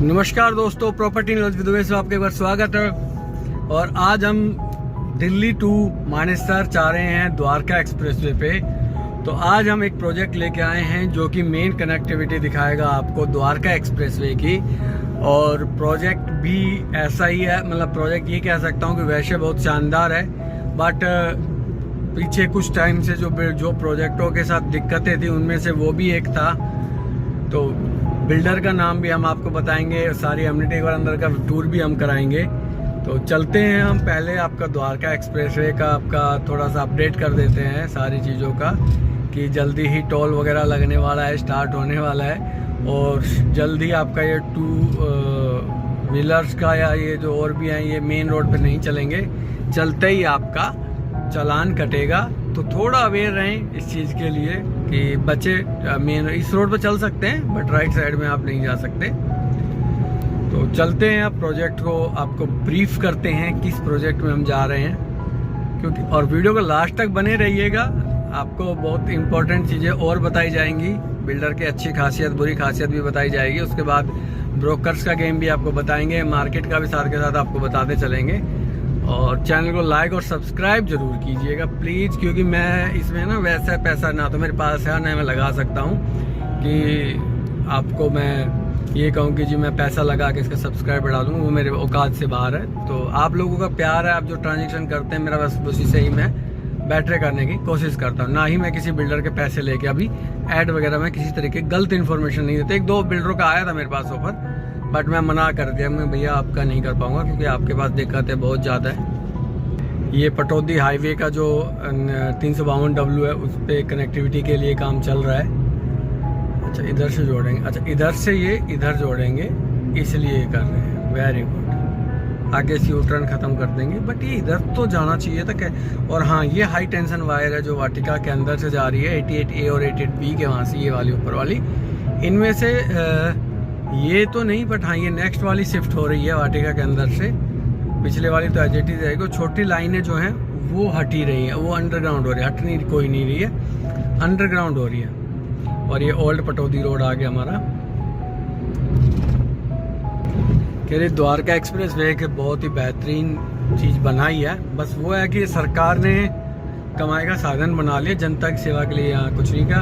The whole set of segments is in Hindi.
नमस्कार दोस्तों, प्रॉपर्टी नॉलेज विद से आपका एक बार स्वागत है। और आज हम दिल्ली टू मानेसर जा रहे हैं द्वारका एक्सप्रेसवे पे। तो आज हम एक प्रोजेक्ट लेके आए हैं जो कि मेन कनेक्टिविटी दिखाएगा आपको द्वारका एक्सप्रेसवे की। और प्रोजेक्ट भी ऐसा ही है, मतलब प्रोजेक्ट ये कह सकता हूँ कि वैसे बहुत शानदार है, बट पीछे कुछ टाइम से जो प्रोजेक्टों के साथ दिक्कतें थी उनमें से वो भी एक था। तो बिल्डर का नाम भी हम आपको बताएंगे, सारी एमिनिटी एक बार अंदर का टूर भी हम कराएंगे। तो चलते हैं हम, पहले आपका द्वारका एक्सप्रेसवे का आपका थोड़ा सा अपडेट कर देते हैं सारी चीज़ों का, कि जल्दी ही टोल वगैरह लगने वाला है, स्टार्ट होने वाला है। और जल्दी आपका ये टू व्हीलर्स का या ये जो और भी हैं ये मेन रोड पे नहीं चलेंगे, चलते ही आपका चालान कटेगा। तो थोड़ा अवेयर रहें इस चीज़ के लिए कि बच्चे मेन इस रोड पर चल सकते हैं बट राइट साइड में आप नहीं जा सकते। तो चलते हैं, आप प्रोजेक्ट को आपको ब्रीफ करते हैं किस प्रोजेक्ट में हम जा रहे हैं, क्योंकि और वीडियो को लास्ट तक बने रहिएगा, आपको बहुत इंपॉर्टेंट चीज़ें और बताई जाएंगी। बिल्डर की अच्छी खासियत बुरी खासियत भी बताई जाएगी, उसके बाद ब्रोकर्स का गेम भी आपको बताएंगे, मार्केट का भी साथ के साथ आपको बताते चलेंगे। और चैनल को लाइक और सब्सक्राइब जरूर कीजिएगा प्लीज़, क्योंकि मैं इसमें ना वैसा पैसा ना तो मेरे पास है ना मैं लगा सकता हूँ कि आपको मैं ये कहूँ कि जी मैं पैसा लगा के इसका सब्सक्राइब बढ़ा दूँ, वो मेरे औकात से बाहर है। तो आप लोगों का प्यार है, आप जो ट्रांजेक्शन करते हैं मेरा बस उसी से ही मैं बेटर करने की कोशिश करता हूँ। ना ही मैं किसी बिल्डर के पैसे लेके अभी ऐड वगैरह में किसी तरीके की गलत इन्फॉर्मेशन नहीं देते। एक दो बिल्डरों का आया था मेरे पास ऑफर, बट मैं मना कर दिया, मैं भैया आपका नहीं कर पाऊंगा क्योंकि आपके पास दिक्कतें बहुत ज़्यादा है। ये पटौदी हाईवे का जो 352W है उस पर कनेक्टिविटी के लिए काम चल रहा है। अच्छा इधर से जोड़ेंगे, अच्छा इधर से ये इधर जोड़ेंगे, इसलिए ये कर रहे हैं। वेरी गुड, आगे से यूटर्न ख़त्म कर देंगे, बट ये इधर तो जाना चाहिए था क्या। और हाँ, ये हाई टेंशन वायर है जो वाटिका के अंदर से जा रही है 88A और 88B के वहाँ से, ये वाली ऊपर वाली। इनमें से ये तो नहीं, बट हाँ ये नेक्स्ट वाली शिफ्ट हो रही है वाटिका के अंदर से, पिछले वाली तो एज इट इज रहेगी। छोटी लाइनें जो हैं वो हटी रही हैं, वो अंडरग्राउंड हो रही है, हटनी कोई नहीं रही है, अंडरग्राउंड हो रही है। और ये ओल्ड पटौदी रोड आ गया हमारा। कह रही द्वारका एक्सप्रेस वे के बहुत ही बेहतरीन चीज़ बनाई है, बस वो है कि सरकार ने कमाई का साधन बना लिया, जनता की सेवा के लिए यहाँ कुछ नहीं का।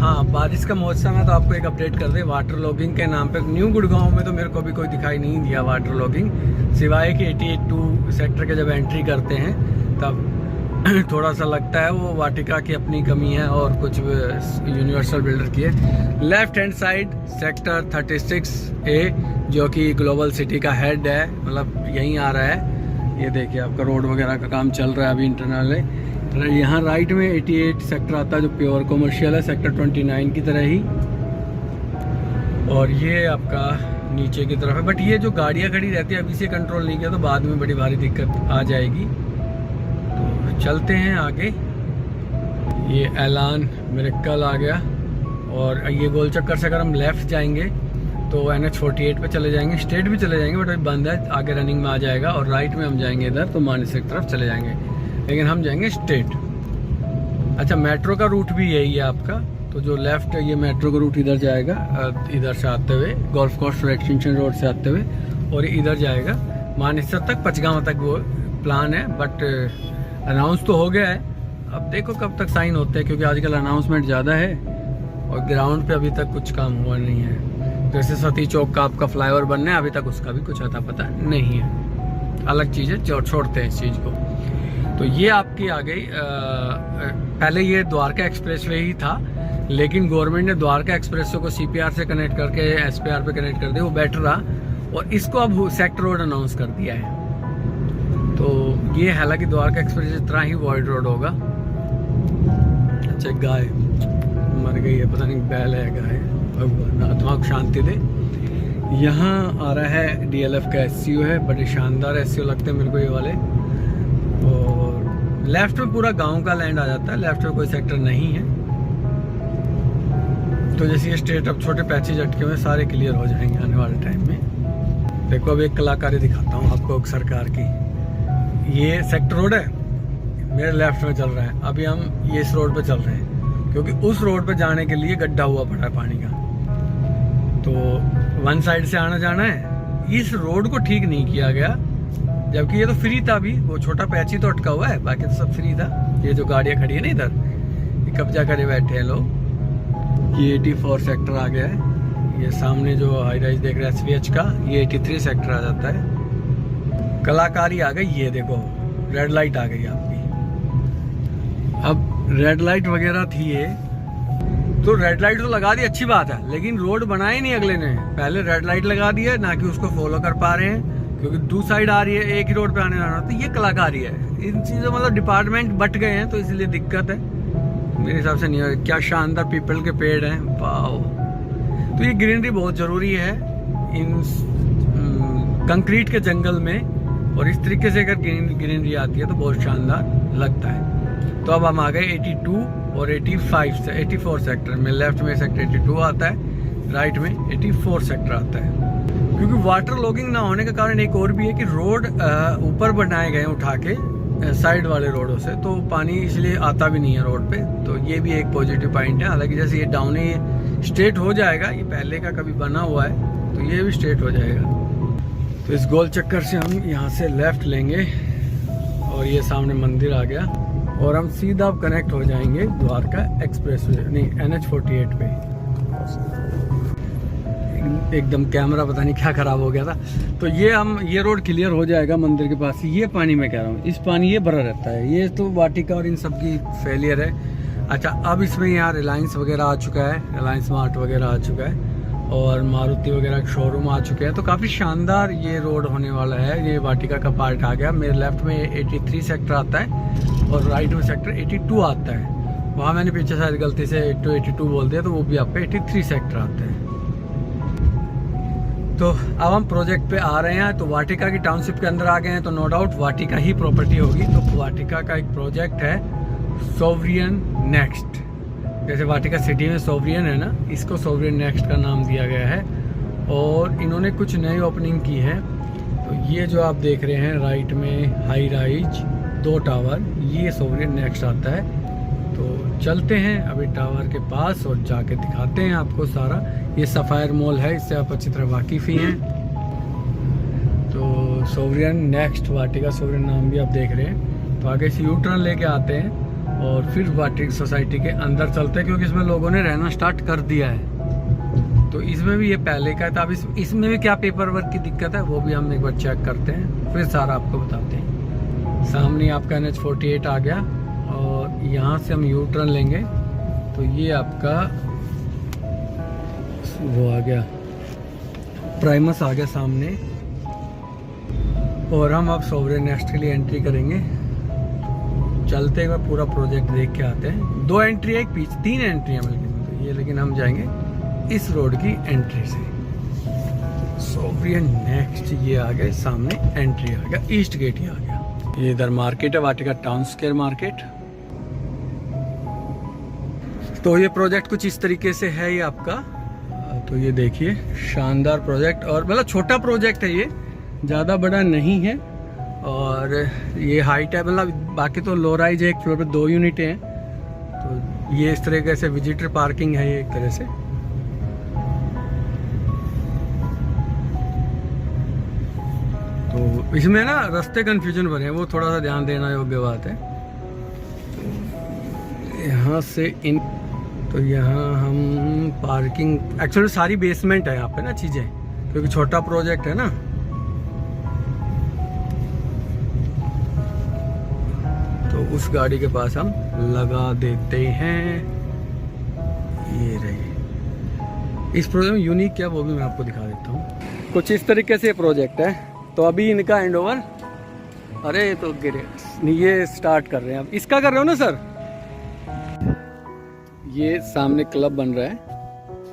हाँ, बारिश का मौसम है तो आपको एक अपडेट कर दे, वाटर लॉगिंग के नाम पे न्यू गुड़गांव में तो मेरे को भी कोई दिखाई नहीं दिया वाटर लॉगिंग, सिवाय कि 88 सेक्टर के जब एंट्री करते हैं तब थोड़ा सा लगता है वो वाटिका की अपनी कमी है और कुछ यूनिवर्सल बिल्डर की है। Left hand side sector 36A जो कि ग्लोबल सिटी का हेड है, मतलब यहीं आ रहा है। ये देखिए आपका रोड वगैरह का काम चल रहा है अभी इंटरनल है। यहाँ राइट में 88 सेक्टर आता है जो प्योर कमर्शियल है, सेक्टर 29 की तरह ही। और ये आपका नीचे की तरफ है, बट ये जो गाड़ियाँ खड़ी रहती है अभी से कंट्रोल नहीं किया तो बाद में बड़ी भारी दिक्कत आ जाएगी। तो चलते हैं आगे। ये ऐलान मिरेकल आ गया, और ये गोल चक्कर से अगर हम लेफ्ट जाएंगे तो NH48 पे चले जाएंगे, स्टेट भी चले जाएंगे बट अभी बंद है, आगे रनिंग में आ जाएगा। और राइट में हम जाएंगे इधर तो मानेसर की तरफ चले जाएंगे, लेकिन हम जाएंगे स्टेट। अच्छा मेट्रो का रूट भी यही है आपका, तो जो लेफ्ट है ये मेट्रो का रूट इधर जाएगा, इधर से आते हुए गोल्फ कोर्स एक्सटेंशन रोड से आते हुए, और इधर जाएगा मानेसर तक, पचगांव तक वो प्लान है। बट अनाउंस तो हो गया है, अब देखो कब तक साइन होते हैं, क्योंकि आजकल अनाउंसमेंट ज़्यादा है और ग्राउंड पे अभी तक कुछ काम हुआ नहीं है। जैसे सती चौक का आपका फ्लाईओवर बनना है, अभी तक उसका भी कुछ अता पता नहीं है, अलग चीज़ है, छोड़ते हैं इस चीज़ को। तो ये आपकी आ गई, पहले ये द्वारका एक्सप्रेसवे ही था, लेकिन गवर्नमेंट ने द्वारका एक्सप्रेसवे को CPR से कनेक्ट करके SPR पे कनेक्ट कर दिया, वो बेटर रहा, और इसको अब सेक्टर रोड अनाउंस कर दिया है। तो ये हालांकि द्वारका एक्सप्रेस इस तरह ही वॉइड रोड होगा। अच्छा गाय मर गई है, पता नहीं बैल है गाय, भगवान आत्मा को शांति दे। यहाँ आ रहा है DLF का SCO है, बड़े शानदार SCO लगते हैं मेरे को ये वाले। और लेफ्ट में पूरा गांव का लैंड आ जाता है, लेफ्ट में कोई सेक्टर नहीं है। तो जैसे ये स्टेट अब छोटे पैचेज अटके हुए सारे क्लियर हो जाएंगे आने वाले टाइम में। देखो अब एक कलाकारी दिखाता हूँ आपको सरकार की। ये सेक्टर रोड है, मेरे लेफ्ट में चल रहा है, अभी हम ये इस रोड पे चल रहे हैं, क्योंकि उस रोड पे जाने के लिए गड्ढा हुआ पड़ा है पानी का। तो वन साइड से आना जाना है। इस रोड को ठीक नहीं किया गया, जबकि ये तो फ्री था। अभी वो छोटा पैच ही तो अटका हुआ है, बाकी तो सब फ्री था। ये जो गाड़ियाँ खड़ी है ना इधर, ये कब्जा करे बैठे हैं लोग। ये 84 सेक्टर आ गया है। ये सामने जो हाई राइज देख रहे हैं SVH का, ये 83 सेक्टर आ जाता है। कलाकारी आ गई। ये देखो रेड लाइट आ गई आपकी। अब रेड लाइट वगैरह थी ये, तो रेड लाइट तो लगा दी, अच्छी बात है, लेकिन रोड बनाए नहीं अगले ने। पहले रेड लाइट लगा दी है, ना कि उसको फॉलो कर पा रहे हैं, क्योंकि दूसरी साइड आ रही है, एक ही रोड पे आने जाना। तो ये कलाकारी है। इन चीज़ों मतलब डिपार्टमेंट बट गए हैं, तो इसलिए दिक्कत है। मेरे हिसाब से नहीं हो। क्या शानदार पीपल के पेड़ हैं, वाओ। तो ये ग्रीनरी बहुत ज़रूरी है इन कंक्रीट के जंगल में, और इस तरीके से अगर ग्रीनरी आती है तो बहुत शानदार लगता है। तो अब हम आ गए 82 और 85 से 84 सेक्टर में। लेफ्ट में सेक्टर 82 आता है, राइट में 84 सेक्टर आता है। क्योंकि वाटर लॉगिंग ना होने का कारण एक और भी है कि रोड ऊपर बनाए गए उठा के साइड वाले रोडों से, तो पानी इसलिए आता भी नहीं है रोड पे। तो ये भी एक पॉजिटिव पॉइंट है। हालांकि जैसे ये डाउन ही स्ट्रेट हो जाएगा, ये पहले का कभी बना हुआ है, तो ये भी स्ट्रेट हो जाएगा। तो इस गोल चक्कर से हम यहाँ से लेफ्ट लेंगे और ये सामने मंदिर आ गया, और हम सीधा कनेक्ट हो जाएंगे द्वारका एक्सप्रेसवे, नहीं NH48 पे। एकदम कैमरा पता नहीं क्या खराब हो गया था। तो ये रोड क्लियर हो जाएगा मंदिर के पास। ये पानी मैं कह रहा हूँ, इस पानी ये भरा रहता है। ये तो वाटिका और इन सब की फेलियर है। अच्छा, अब इसमें यहाँ रिलायंस वगैरह आ चुका है, रिलायंस मार्ट वगैरह आ चुका है, और मारुति वगैरह शोरूम आ चुके हैं। तो काफ़ी शानदार ये रोड होने वाला है। ये वाटिका का पार्ट आ गया। मेरे लेफ्ट में 83 सेक्टर आता है और राइट में सेक्टर 82 आता है। वहाँ मैंने पीछे शायद गलती से 82 बोल दिया, तो वो भी आपका 83 सेक्टर आता है। तो अब हम प्रोजेक्ट पे आ रहे हैं। तो वाटिका की टाउनशिप के अंदर आ गए हैं, तो नो डाउट वाटिका ही प्रॉपर्टी होगी। तो वाटिका का एक प्रोजेक्ट है सोवरियन नेक्स्ट। जैसे वाटिका सिटी में सोवरियन है ना, इसको सोवरियन नेक्स्ट का नाम दिया गया है। और इन्होंने कुछ नई ओपनिंग की है। तो ये जो आप देख रहे हैं राइट में हाई राइज 2 टावर, ये सोवरियन नेक्स्ट आता है। तो चलते हैं अभी टावर के पास और जाके दिखाते हैं आपको सारा। ये सफ़ायर मॉल है, इससे आप अच्छी तरह वाकिफ़ ही हैं। तो सोवरियन नेक्स्ट वाटिका सोवरियन नाम भी आप देख रहे हैं। तो आगे से यू टर्न लेके आते हैं और फिर वाटिका सोसाइटी के अंदर चलते हैं, क्योंकि इसमें लोगों ने रहना स्टार्ट कर दिया है। तो इसमें भी ये पहले का था। अब इसमें भी क्या पेपर वर्क की दिक्कत है वो भी हम एक बार चेक करते हैं, फिर सारा आपको बताते हैं। सामने आपका NH48 आ गया, और यहाँ से हम यू टर्न लेंगे तो ये आपका वो आ गया, प्राइमस आ गया सामने। और हम अब सोवरियन नेक्स्ट के लिए एंट्री करेंगे। चलते हुए पूरा प्रोजेक्ट देख के आते हैं। 2 एंट्री है, एक पीछे 3 एंट्री है बल्कि तो ये, लेकिन हम जाएंगे इस रोड की एंट्री से। सोवरियन नेक्स्ट ये आ गए सामने, एंट्री आ गया, ईस्ट गेट ही आ गया। ये इधर मार्केट है, वाटिका टाउन स्क्वायर मार्केट। तो ये प्रोजेक्ट कुछ इस तरीके से है ये आपका। तो ये देखिए शानदार प्रोजेक्ट, और मतलब छोटा प्रोजेक्ट है ये, ज़्यादा बड़ा नहीं है। और ये हाइट है, मतलब बाकी तो लो राइज है, एक फ्लोर पे 2 यूनिट हैं। तो ये इस तरीके से विजिटर पार्किंग है ये एक तरह से। तो इसमें ना रास्ते कंफ्यूजन भरे हैं, वो थोड़ा सा ध्यान देना योग्य बात है। यहाँ से इन, तो यहाँ हम पार्किंग, एक्चुअली सारी बेसमेंट है यहाँ पे ना चीज़ें, क्योंकि छोटा प्रोजेक्ट है ना। तो उस गाड़ी के पास हम लगा देते हैं। ये रही। इस प्रोजेक्ट में यूनिक क्या वो भी मैं आपको दिखा देता हूँ। कुछ इस तरीके से प्रोजेक्ट है। तो अभी इनका हैंड ओवर, अरे तो गिरे ये स्टार्ट कर रहे हैं। अब इसका कर रहे हो ना सर? ये सामने क्लब बन रहा है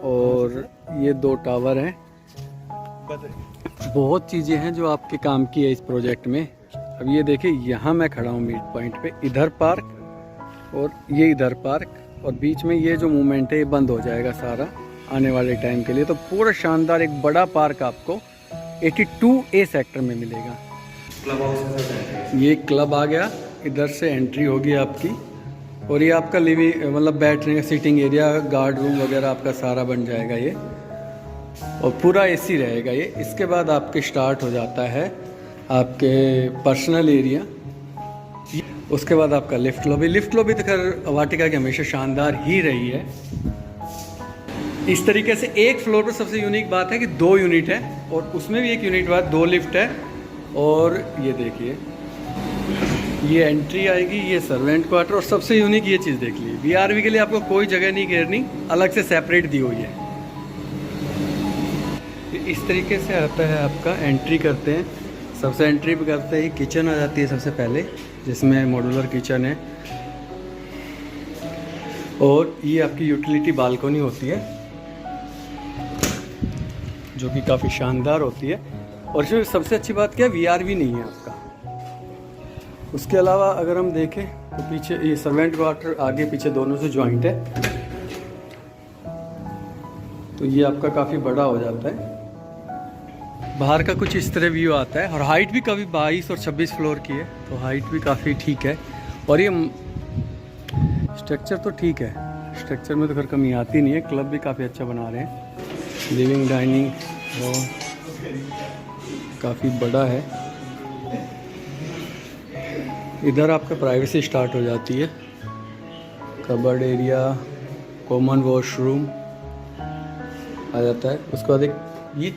और ये 2 टावर हैं। बहुत चीज़ें हैं जो आपके काम की है इस प्रोजेक्ट में। अब ये देखिए, यहाँ मैं खड़ा हूँ मिड पॉइंट पे, इधर पार्क और ये इधर पार्क, और बीच में ये जो मूवमेंट है ये बंद हो जाएगा सारा आने वाले टाइम के लिए। तो पूरा शानदार एक बड़ा पार्क आपको 82A सेक्टर में मिलेगा। क्लब हाउस, ये क्लब आ गया, इधर से एंट्री होगी आपकी। और ये आपका लिविंग, मतलब बैठने का सिटिंग एरिया, गार्ड रूम वगैरह आपका सारा बन जाएगा ये। और पूरा एसी रहेगा ये। इसके बाद आपके स्टार्ट हो जाता है आपके पर्सनल एरिया, उसके बाद आपका लिफ्ट लॉबी। लिफ्ट लॉबी तो खैर वाटिका की हमेशा शानदार ही रही है। इस तरीके से एक फ्लोर पर सबसे यूनिक बात है कि 2 यूनिट है, और उसमें भी एक यूनिट बाद 2 लिफ्ट है। और ये देखिए, ये एंट्री आएगी, ये सर्वेंट क्वार्टर, और सबसे यूनिक ये चीज़ देख लीजिए, वीआरवी के लिए आपको कोई जगह नहीं घेरनी, अलग से सेपरेट दी हुई है। इस तरीके से आता है आपका, एंट्री करते हैं, सबसे एंट्री पे करते ही किचन आ जाती है सबसे पहले, जिसमें मॉड्यूलर किचन है। और ये आपकी यूटिलिटी बालकनी होती है जो कि काफ़ी शानदार होती है। और इसमें सबसे अच्छी बात क्या है, वीआरवी नहीं है आपका। उसके अलावा अगर हम देखें तो पीछे ये सर्वेंट क्वार्टर आगे पीछे दोनों से जॉइंट है, तो ये आपका काफ़ी बड़ा हो जाता है। बाहर का कुछ इस तरह व्यू आता है, और हाइट भी काफ़ी 22 और 26 फ्लोर की है, तो हाइट भी काफ़ी ठीक है। और ये स्ट्रक्चर तो ठीक है, स्ट्रक्चर में तो खैर कमी आती नहीं है। क्लब भी काफ़ी अच्छा बना रहे हैं, लिविंग डाइनिंग और काफ़ी बड़ा है। इधर आपका प्राइवेसी स्टार्ट हो जाती है, कबर्ड एरिया, कॉमन वॉशरूम आ जाता है। उसके बाद एक ये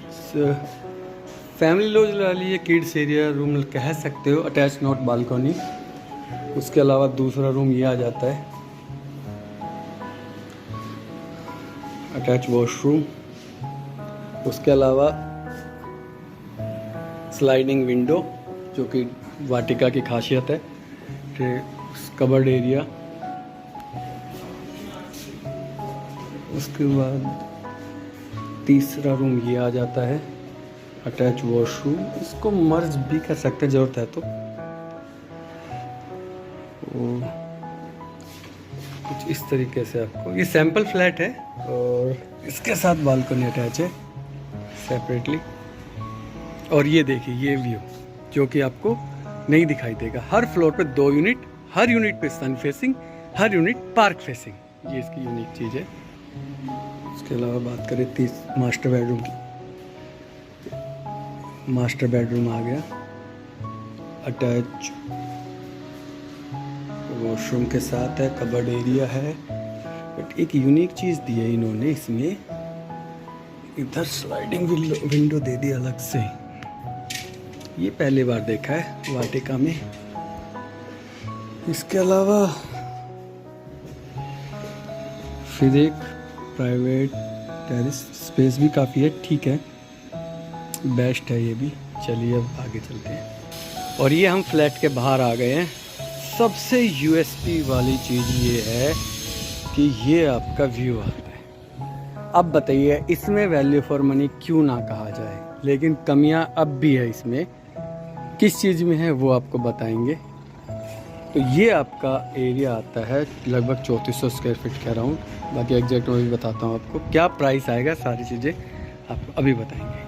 फैमिली लॉज ला लीजिए, किड्स एरिया रूम कह सकते हो, अटैच नॉट बालकनी। उसके अलावा दूसरा रूम ये आ जाता है, अटैच वॉशरूम। उसके अलावा स्लाइडिंग विंडो जो कि वाटिका की खासियत है। फिर कबर्ड एरिया, उसके बाद तीसरा रूम ये आ जाता है, अटैच वॉशरूम। इसको मर्ज भी कर सकते हैं ज़रूरत है तो। कुछ इस तरीके से आपको ये सैंपल फ्लैट है, और इसके साथ बालकनी अटैच है सेपरेटली। और ये देखिए ये व्यू जो कि आपको नहीं दिखाई देगा। हर फ्लोर पे 2 यूनिट, हर यूनिट पे सन फेसिंग, हर यूनिट पार्क फेसिंग, ये इसकी यूनिक चीज़ है। उसके अलावा बात करें मास्टर बेडरूम की, मास्टर बेडरूम आ गया, अटैच वॉशरूम के साथ है, कबर्ड एरिया है। बट एक यूनिक चीज़ दी है इन्होंने इसमें, इधर स्लाइडिंग विंडो दे दी अलग से। ये पहली बार देखा है वाटिका में। इसके अलावा फिर एक प्राइवेट टेरेस स्पेस भी काफ़ी है, ठीक है, बेस्ट है ये भी। चलिए अब आगे चलते हैं। और ये हम फ्लैट के बाहर आ गए हैं। सबसे यूएसपी वाली चीज़ ये है कि ये आपका व्यू आता है। अब बताइए इसमें वैल्यू फॉर मनी क्यों ना कहा जाए, लेकिन कमियां अब भी है इसमें। किस चीज़ में है वो आपको बताएंगे। तो ये आपका एरिया आता है लगभग 3400 स्क्वायर फीट के अराउंड। बाकी एग्जैक्ट मैं भी बताता हूँ आपको क्या प्राइस आएगा, सारी चीज़ें आपको अभी बताएंगे।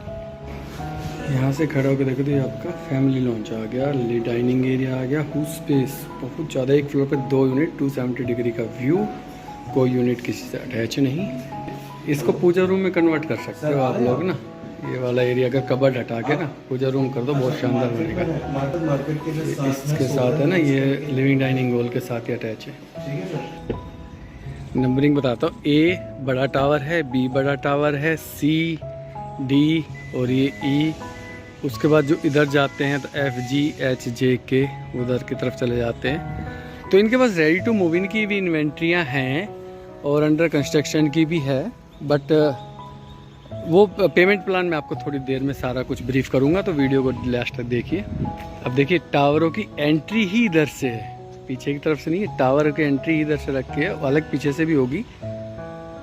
यहाँ से खड़ा होकर देखो तो ये आपका फैमिली लॉन्च आ गया, डाइनिंग एरिया आ गया, हुड स्पेस बहुत ज़्यादा। एक फ्लोर पे 2 यूनिट, 270 डिग्री का व्यू, कोई यूनिट किसी से अटैच नहीं। इसको पूजा रूम में कन्वर्ट कर सकते हो आप लोग ना। ये वाला एरिया अगर कबर्ड हटा के ना पूजा रूम कर दो, बहुत शानदार बनेगा। इसके साथ है ना, ये लिविंग डाइनिंग हॉल के साथ ही अटैच है। नंबरिंग बताता हूँ, ए बड़ा टावर है, बी बड़ा टावर है, सी डी और ये ई। उसके बाद जो इधर जाते हैं तो एफ जी एच जे के उधर की तरफ चले जाते हैं। तो इनके पास रेडी टू मूव इन की भी इन्वेंट्रियाँ हैं और अंडर कंस्ट्रक्शन की भी है। बट वो पेमेंट प्लान मैं आपको थोड़ी देर में सारा कुछ ब्रीफ करूँगा, तो वीडियो को लास्ट तक देखिए। अब देखिए टावरों की एंट्री ही इधर से है, पीछे की तरफ से नहीं है। टावर की एंट्री इधर से रखी है, अलग पीछे से भी होगी।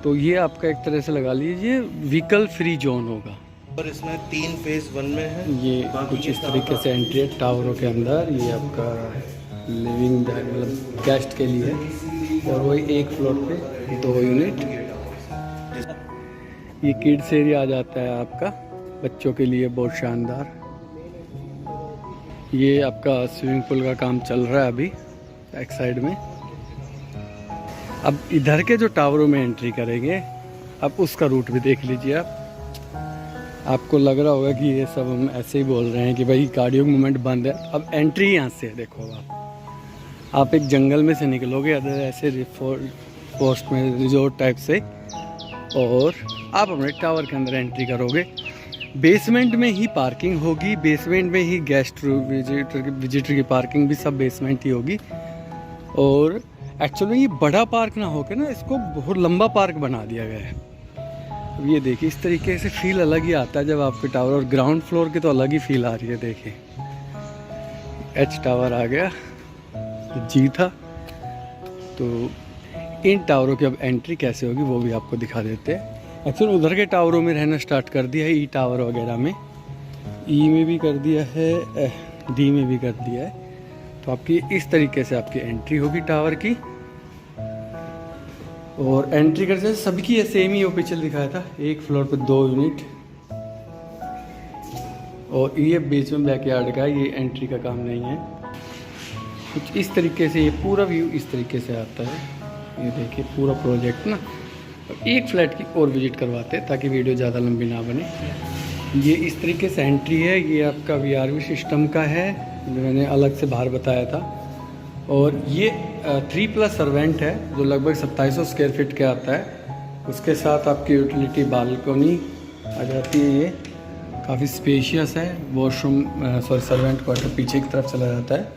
तो ये आपका एक तरह से लगा लीजिए व्हीकल फ्री जोन होगा। और इसमें 3 फेज 1 में है। ये कुछ इस तरीके से एंट्री है टावरों के अंदर। ये आपका लिविंग मतलब गेस्ट के लिए, और वही एक फ्लोर पे 2 यूनिट। ये किड्स एरिया आ जाता है आपका बच्चों के लिए, बहुत शानदार। ये आपका स्विमिंग पूल का काम चल रहा है अभी बैक साइड में। अब इधर के जो टावरों में एंट्री करेंगे, अब उसका रूट भी देख लीजिए आप। आपको लग रहा होगा कि ये सब हम ऐसे ही बोल रहे हैं कि भाई कार्डियो मूवमेंट बंद है। अब एंट्री यहाँ से है, देखो आप एक जंगल में से निकलोगे अदर ऐसे पोस्ट में रिजोर्ट टाइप से, और आप अपने टावर के अंदर एंट्री करोगे। बेसमेंट में ही पार्किंग होगी, बेसमेंट में ही गेस्ट विजिटर की पार्किंग भी सब बेसमेंट ही होगी। और एक्चुअली ये बड़ा पार्क ना होकर ना इसको बहुत लंबा पार्क बना दिया गया है। अब ये देखिए इस तरीके से फील अलग ही आता है जब आपके टावर, और ग्राउंड फ्लोर की तो अलग ही फील आ रही है। देखिए एच टावर आ गया, जी था। तो इन टावरों की अब एंट्री कैसे होगी वो भी आपको दिखा देते हैं। एक्चुअली उधर के टावरों में रहना स्टार्ट कर दिया है, ई टावर वगैरह में, ई में भी कर दिया है, डी में भी कर दिया है। तो आपकी इस तरीके से आपकी एंट्री होगी टावर की। और एंट्री करते हैं सबकी सेम ही वो पिक्चर दिखाया था, एक फ्लोर पे 2 यूनिट, और ये बीच में बैकयार्ड का, ये एंट्री का काम नहीं है। कुछ इस तरीके से ये पूरा व्यू इस तरीके से आता है। ये देखिए पूरा प्रोजेक्ट ना, एक फ्लैट की और विजिट करवाते हैं ताकि वीडियो ज़्यादा लंबी ना बने। ये इस तरीके से एंट्री है, ये आपका VRV सिस्टम का है जो मैंने अलग से बाहर बताया था। और ये 3+ सर्वेंट है जो लगभग 2700 स्क्वायर फीट का आता है। उसके साथ आपकी यूटिलिटी बालकनी आ जाती है। ये काफ़ी स्पेशियस है, वॉशरूम सर्वेंट क्वार्टर पीछे की तरफ चला जाता है।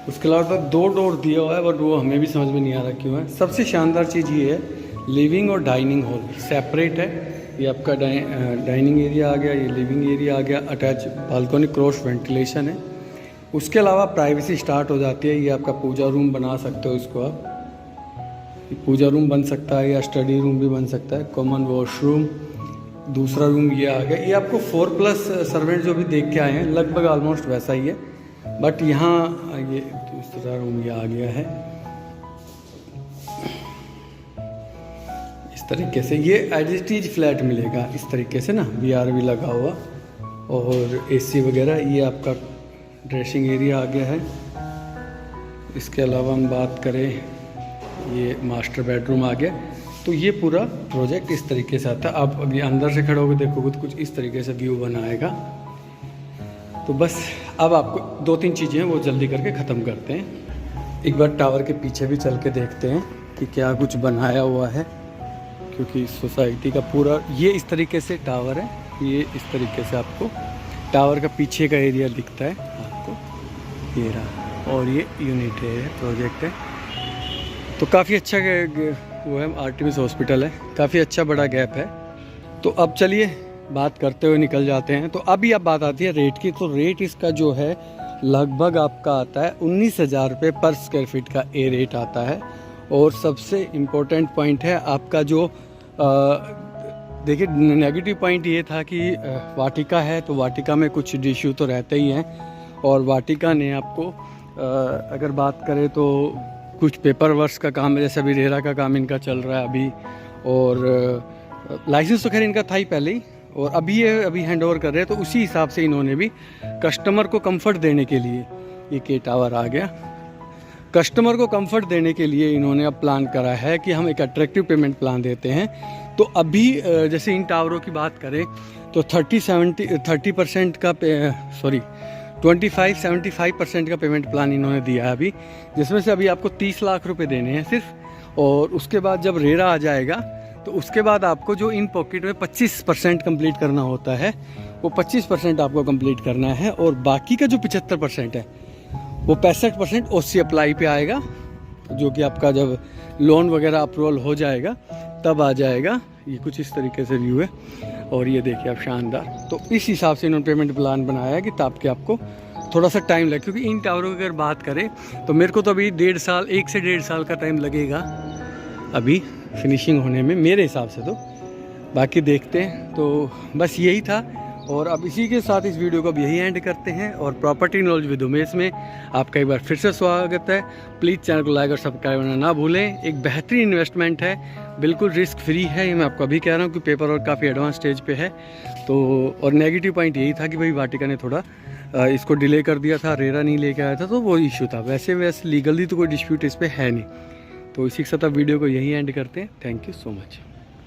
उसके अलावा 2 डोर दिया हुआ है, बट वो हमें भी समझ में नहीं आ रहा क्यों है। सबसे शानदार चीज़ ये है, लिविंग और डाइनिंग हॉल सेपरेट है। ये आपका डाइनिंग एरिया आ गया, ये लिविंग एरिया आ गया, अटैच बालकनी, क्रॉस वेंटिलेशन है। उसके अलावा प्राइवेसी स्टार्ट हो जाती है। ये आपका पूजा रूम बना सकते हो, इसको आप पूजा रूम बन सकता है या स्टडी रूम भी बन सकता है। कॉमन वॉशरूम, दूसरा रूम ये आ गया। ये आपको 4+ सर्वेंट जो भी देख के आए हैं लगभग ऑलमोस्ट वैसा ही है, बट यहाँ ये दूसरा रूम ये आ गया है इस तरीके से। ये एडिटीज फ्लैट मिलेगा इस तरीके से ना, VRV लगा हुआ, और AC वगैरह। ये आपका ड्रेसिंग एरिया आ गया है। इसके अलावा हम बात करें, ये मास्टर बेडरूम आ गया। तो ये पूरा प्रोजेक्ट इस तरीके से आता है। आप अभी अंदर से खड़े होकर देखोगे तो कुछ इस तरीके से व्यू बनाएगा। तो बस अब आपको 2-3 चीज़ें हैं वो जल्दी करके ख़त्म करते हैं। एक बार टावर के पीछे भी चल के देखते हैं कि क्या कुछ बनाया हुआ है, क्योंकि सोसाइटी का पूरा ये इस तरीके से टावर है। ये इस तरीके से आपको टावर का पीछे का एरिया दिखता है आपको, ये रहा। और ये यूनिट है, प्रोजेक्ट है। तो काफ़ी अच्छा वो है, आर्टेमिस हॉस्पिटल है, काफ़ी अच्छा बड़ा गैप है। तो अब चलिए बात करते हुए निकल जाते हैं। तो अभी अब बात आती है रेट की। तो रेट इसका जो है लगभग आपका आता है 19,000 रुपये पर स्क्वायर फीट का ये रेट आता है। और सबसे इम्पोर्टेंट पॉइंट है आपका जो देखिए नेगेटिव पॉइंट ये था कि वाटिका है, तो वाटिका में कुछ इशू तो रहते ही हैं। और वाटिका ने आपको अगर बात करें तो कुछ पेपर वर्क्स का काम है, जैसे अभी रेरा का काम इनका चल रहा है अभी, और लाइसेंस तो खैर इनका था ही पहले ही, और अभी हैंड ओवर कर रहे हैं। तो उसी हिसाब से इन्होंने भी कस्टमर को कंफर्ट देने के लिए ये के टावर आ गया। कस्टमर को कंफर्ट देने के लिए इन्होंने अब प्लान करा है कि हम एक अट्रैक्टिव पेमेंट प्लान देते हैं। तो अभी जैसे इन टावरों की बात करें तो 25-75% का पेमेंट प्लान इन्होंने दिया है अभी, जिसमें से अभी आपको 30 लाख रुपए देने हैं सिर्फ। और उसके बाद जब रेरा आ जाएगा तो उसके बाद आपको जो इन पॉकेट में 25% कंप्लीट करना होता है वो 25% आपको कंप्लीट करना है। और बाकी का जो 75% है वो 65% OC अप्लाई पे आएगा, जो कि आपका जब लोन वगैरह अप्रूवल हो जाएगा तब आ जाएगा। ये कुछ इस तरीके से व्यू है। और ये देखिए आप शानदार। तो इस हिसाब से इन्होंने पेमेंट प्लान बनाया है कि ताकि आपको थोड़ा सा टाइम लगे, क्योंकि इन टावरों की अगर बात करें तो मेरे को तो अभी 1 से 1.5 साल का टाइम लगेगा अभी फिनिशिंग होने में मेरे हिसाब से। तो बाकी देखते हैं। तो बस यही था। और अब इसी के साथ इस वीडियो को अब यही एंड करते हैं। और प्रॉपर्टी नॉलेज विद उमेश में आपका एक बार फिर से स्वागत है। प्लीज़ चैनल को लाइक और सब्सक्राइब करना ना भूलें। एक बेहतरीन इन्वेस्टमेंट है, बिल्कुल रिस्क फ्री है। ये मैं आपको अभी कह रहा हूँ कि पेपर वर्क काफ़ी एडवांस स्टेज पे है। तो और नेगेटिव पॉइंट यही था कि भाई वाटिका ने थोड़ा इसको डिले कर दिया था, रेरा नहीं लेके आया था, तो वो इशू था। वैसे लीगली तो कोई डिस्प्यूट इस पर है नहीं। तो इसी के साथ अब वीडियो को यही एंड करते हैं। Thank you so much.